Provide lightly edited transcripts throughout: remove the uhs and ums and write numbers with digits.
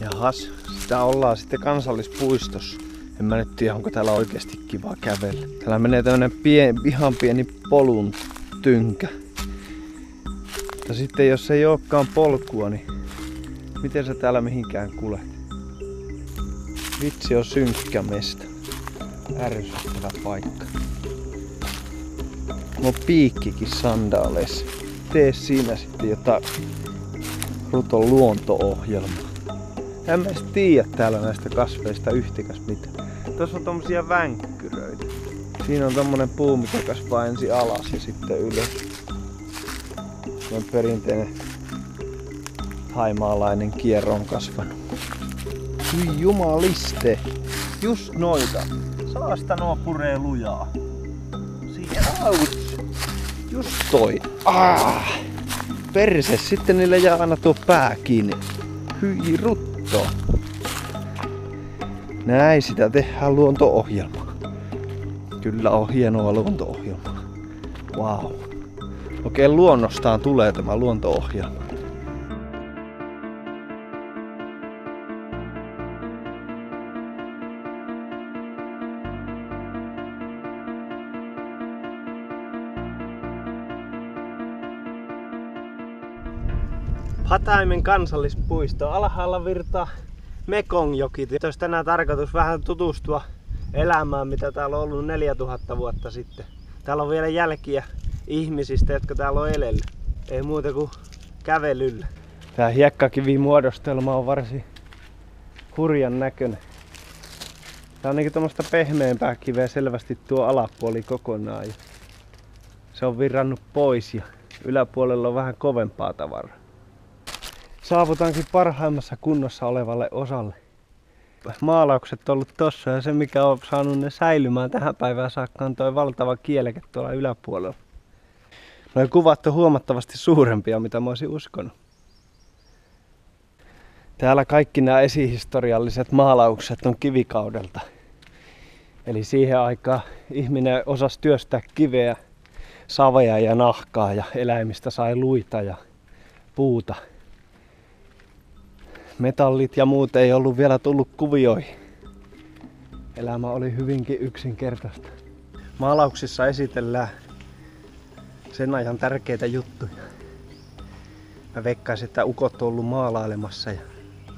Jahas, sitä ollaan sitten kansallispuistossa. En mä nyt tiedä, onko täällä oikeasti kiva kävellä. Täällä menee tämmönen ihan pieni polun tynkä. Mutta sitten jos ei olekaan polkua, niin miten sä täällä mihinkään kulet? Vitsi on synkkä mesta. Ärsyttävä paikka. Mulla on piikkikin sandaaleissa. Tee siinä sitten jotain Ruton luonto-ohjelmaa. En mä edes tiedä täällä näistä kasveista yhtikäs mitään. Tuossa on tommosia vänkkyröitä. Siinä on tommonen puu, mikä kasvaa ensin alas ja sitten ylös. Se on perinteinen thaimaalainen kierro on kasvanut. Hyi jumaliste! Just noita! Saasta nuo puree lujaa. Siihen auts! Just toi! Perse! Sitten niille jää aina tuo pää kiinni. Hyi rutto! Näin sitä tehdään luonto-ohjelmaa. Kyllä on hienoa luonto-ohjelmaa. Wow. Oikein luonnostaan tulee tämä luonto-ohjelma. Hataimen kansallispuisto. Alhaalla virtaa Mekongjoki. Olisi tänään tarkoitus vähän tutustua elämään, mitä täällä on ollut 4000 vuotta sitten. Täällä on vielä jälkiä ihmisistä, jotka täällä on elellyt. Ei muuta kuin kävelyllä. Tää hiekkakivimuodostelma on varsin hurjan näköinen. Tää on niinku tommoista pehmeämpää kiveä selvästi tuo alapuoli kokonaan. Ja se on virrannut pois ja yläpuolella on vähän kovempaa tavaraa. Saavutankin parhaimmassa kunnossa olevalle osalle. Maalaukset on ollut tossa ja se mikä on saanut ne säilymään tähän päivään saakka on toi valtava kieleke tuolla yläpuolella. Noi kuvat on huomattavasti suurempia mitä mä olisin uskonut. Täällä kaikki nämä esihistorialliset maalaukset on kivikaudelta. Eli siihen aikaan ihminen osasi työstää kiveä, savea ja nahkaa ja eläimistä sai luita ja puuta. Metallit ja muut ei ollut vielä tullut kuvioihin. Elämä oli hyvinkin yksinkertaista. Maalauksissa esitellään sen ajan tärkeitä juttuja. Mä veikkaisin, että ukot on ollut maalailemassa ja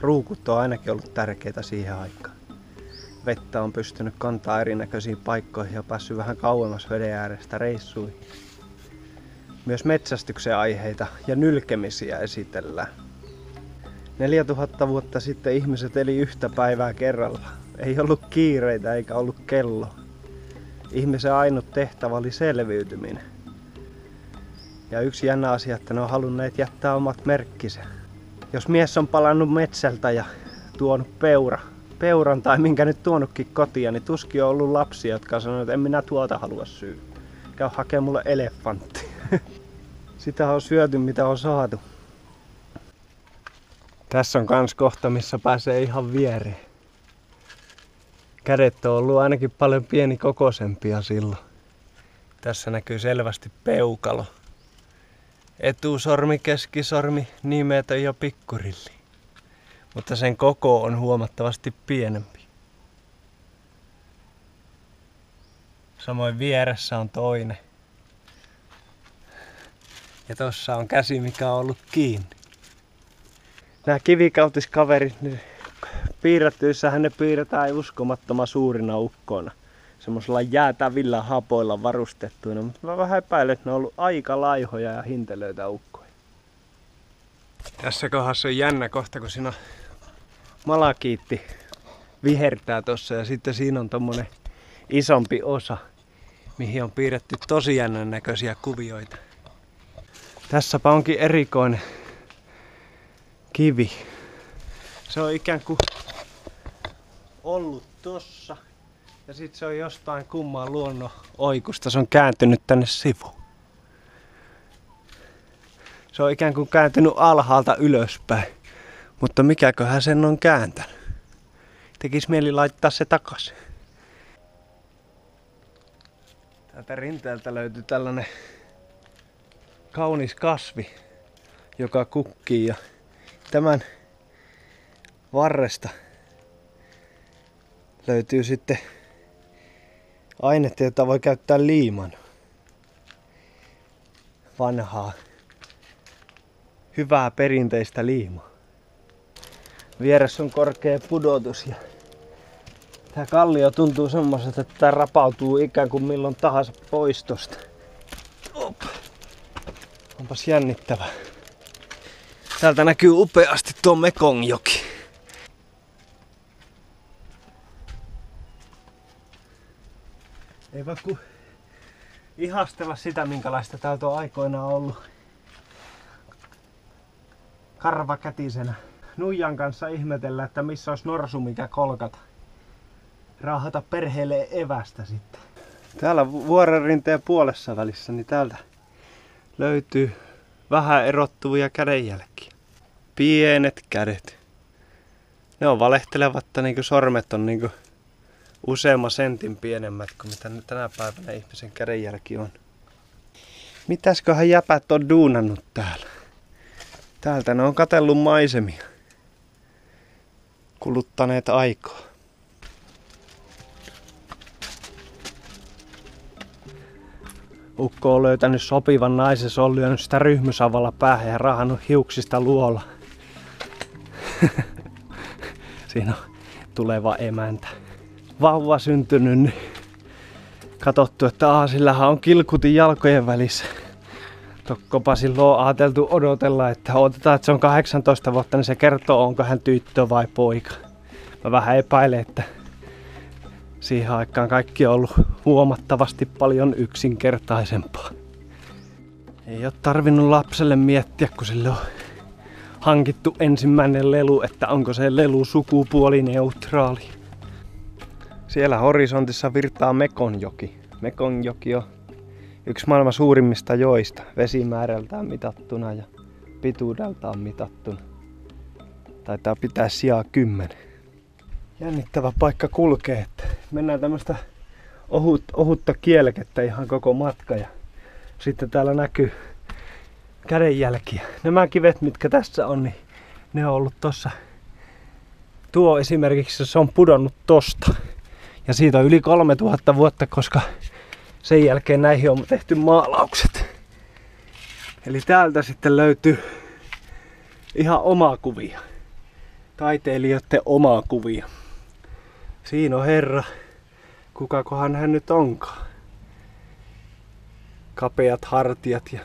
ruukut on ainakin ollut tärkeitä siihen aikaan. Vettä on pystynyt kantaa erinäköisiin paikkoihin ja päässyt vähän kauemmas veden äärestä reissuihin. Myös metsästyksen aiheita ja nylkemisiä esitellään. 4000 vuotta sitten ihmiset eli yhtä päivää kerrallaan. Ei ollut kiireitä eikä ollut kello. Ihmisen ainut tehtävä oli selviytyminen. Ja yksi jännä asia, että ne on halunneet jättää omat merkkinsä. Jos mies on palannut metsältä ja tuonut peuran tai minkä nyt tuonutkin kotiin, niin tuskin on ollut lapsia, jotka on sanonut, että en minä tuota halua syödä. Käy hakee mulle elefantti. Sitä on syöty mitä on saatu. Tässä on kans kohta, missä pääsee ihan viereen. Kädet on ollut ainakin paljon pienikokoisempia silloin. Tässä näkyy selvästi peukalo. Etusormi, keskisormi, nimetön ja pikkurilli. Mutta sen koko on huomattavasti pienempi. Samoin vieressä on toinen. Ja tossa on käsi, mikä on ollut kiinni. Nämä kivikautiskaverit, niin piirrettyissähän ne piirretään uskomattoman suurina ukkoina. Semmoisilla jäätävillä hapoilla varustettuina, mutta mä vähän epäilen, että ne on ollut aika laihoja ja hintelöitä ukkoja. Tässä kohdassa on jännä kohta, kun siinä malakiitti vihertää tossa ja sitten siinä on tommonen isompi osa, mihin on piirretty tosi jännän näköisiä kuvioita. Tässäpä onkin erikoinen kivi. Se on ikään kuin ollut tossa ja sitten se on jostain kumman luonnon oikusta. Se on kääntynyt tänne sivuun. Se on ikään kuin kääntynyt alhaalta ylöspäin. Mutta mikäköhän sen on kääntänyt? Tekis mieli laittaa se takaisin. Täältä rinteeltä löytyy tällainen kaunis kasvi, joka kukkii. Ja tämän varresta löytyy sitten ainetta, jota voi käyttää liiman. Vanhaa, hyvää perinteistä liimaa. Vieressä on korkea pudotus ja tää kallio tuntuu semmoiselta, että tää rapautuu ikään kuin milloin tahansa pois tosta. Onpas jännittävää. Täältä näkyy upeasti tuo Mekongjoki. Ei voi ku ihastella sitä, minkälaista täältä on aikoinaan ollut. Karvakätisenä. Nuijan kanssa ihmetellä, että missä olisi norsu mikä kolkata. Raahata perheelle evästä sitten. Täällä vuorenrinteen puolessa välissä, niin täältä löytyy vähän erottuvia kädenjälkiä. Pienet kädet. Ne on valehtelevatta, niin kuin sormet on niin kuin useamman sentin pienemmät kuin mitä tänä päivänä ihmisen kädenjälki on. Mitäsköhän jäpät on duunannut täällä? Täältä ne on katsellut maisemia. Kuluttaneet aikaa. Ukko on löytänyt sopivan naisen, se on lyönyt sitä ryhmysavalla päähän ja rahannut hiuksista luola. Siinä on tuleva emäntä. Vauva syntynyt, niin katsottu, että sillähän on kilkutin jalkojen välissä. Tokkopa silloin on ajateltu odotella, että odotetaan, että se on 18 vuotta, niin se kertoo, onko hän tyttö vai poika. Mä vähän epäilen, että siihen aikaan kaikki on ollut huomattavasti paljon yksinkertaisempaa. Ei ole tarvinnut lapselle miettiä, kun sille on hankittu ensimmäinen lelu, että onko se lelu sukupuolineutraali. Siellä horisontissa virtaa Mekongjoki. Mekongjoki on yksi maailman suurimmista joista, vesimäärältään mitattuna ja pituudeltaan mitattuna. Taitaa pitää sijaa 10. Jännittävä paikka kulkee, että mennään tämmöstä ohutta kielkettä ihan koko matka ja sitten täällä näkyy kädenjälkiä. Nämä kivet, mitkä tässä on, niin ne on ollut tossa. Tuo esimerkiksi se on pudonnut tosta ja siitä on yli 3000 vuotta, koska sen jälkeen näihin on tehty maalaukset. Eli täältä sitten löytyy ihan omaa kuvia. Taiteilijoiden omaa kuvia. Siinä on herra. Kukakohan hän nyt onkaan. Kapeat hartiat ja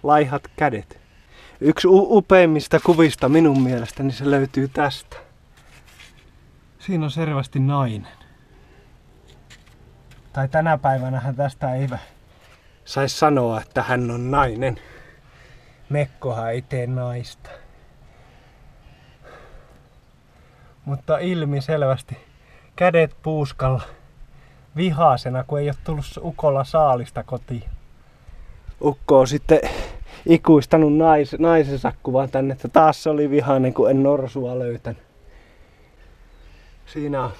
laihat kädet. Yksi upeimmista kuvista minun mielestäni se löytyy tästä. Siinä on selvästi nainen. Tai tänä päivänähän tästä ei saisi sanoa, että hän on nainen. Mekkohan ei tee naista. Mutta ilmiselvästi kädet puuskalla vihaasena, kun ei ole tullut ukolla saalista kotiin. Ukko on sitten ikuistanut naisensa kuvan tänne, että taas se oli vihainen, kun en norsua löytänyt. Siinä on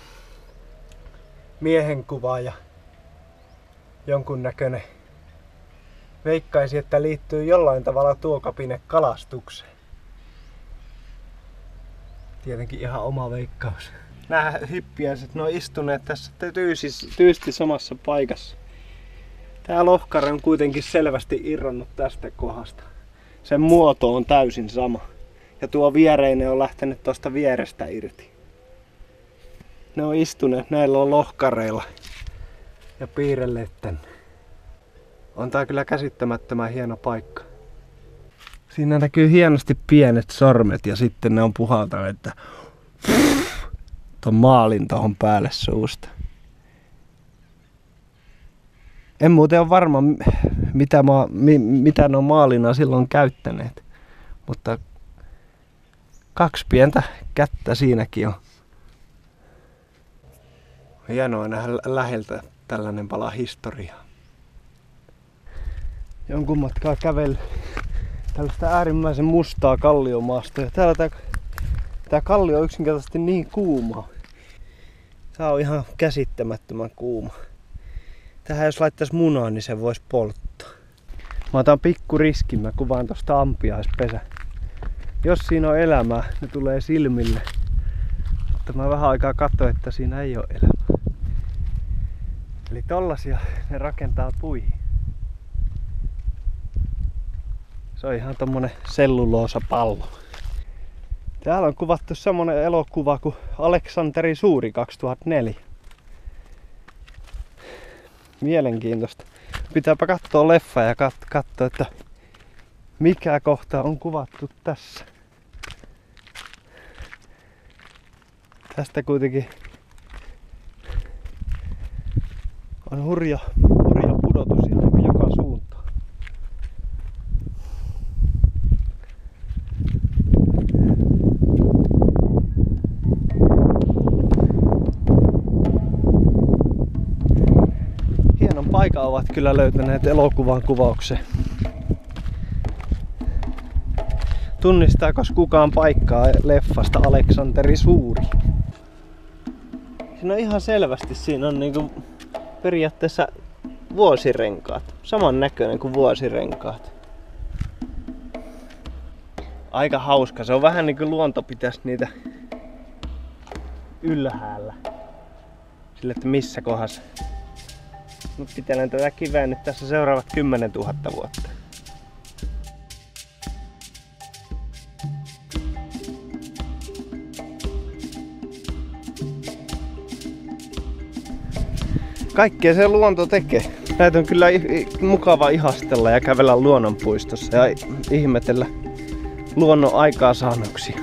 miehen kuva ja jonkunnäköinen, veikkaisi, että liittyy jollain tavalla tuokapine kalastukseen. Tietenkin ihan oma veikkaus. Nämä hippiäiset, ne on istuneet tässä tyysti samassa paikassa. Tää lohkare on kuitenkin selvästi irronnut tästä kohdasta. Sen muoto on täysin sama. Ja tuo viereinen on lähtenyt tuosta vierestä irti. Ne on istuneet näillä on lohkareilla ja piirrelleet tänne. On tää kyllä käsittämättömän hieno paikka. Siinä näkyy hienosti pienet sormet ja sitten ne on puhaltaneet, että ton maalin tohon päälle suusta. En muuten ole varma, mitä ne on maalina silloin käyttäneet, mutta 2 pientä kättä siinäkin on. Hienoa nähdä läheltä tällainen pala historiaa. Jonkun matkaa kävely tällaista äärimmäisen mustaa kalliomaastoa. Täällä tää kallio on yksinkertaisesti niin kuuma. Tää on ihan käsittämättömän kuuma. Tähän jos laittaisi munaa, niin se voisi polttaa. Mä otan pikku riskin, mä kuvaan tosta ampiaispesä. Jos siinä on elämää, ne tulee silmille. mutta mä vähän aikaa katsoin, että siinä ei ole elämää. Eli tollasia ne rakentaa puihin. Se on ihan tommonen selluloosapallo. Täällä on kuvattu semmonen elokuva kuin Aleksanteri Suuri 2004. Mielenkiintoista. Pitääpä katsoa leffa ja katsoa, että mikä kohta on kuvattu tässä. Tästä kuitenkin on hurja pudotus joka suuntaan. Hienon paikan ovat kyllä löytäneet elokuvan kuvaukseen. Tunnistaako kukaan paikkaa leffasta Aleksanteri Suuri? Siinä on ihan selvästi, siinä on niinku periaatteessa vuosirenkaat. Saman näköinen kuin vuosirenkaat. Aika hauska. Se on vähän niinku luonto pitäisi niitä ylhäällä. Sille, että missä kohdassa. Nyt pitelen tätä kiveä nyt tässä seuraavat 10 000 vuotta. Kaikkea se luonto tekee. Näitä on kyllä mukava ihastella ja kävellä luonnonpuistossa ja ihmetellä luonnon aikaansaannoksia.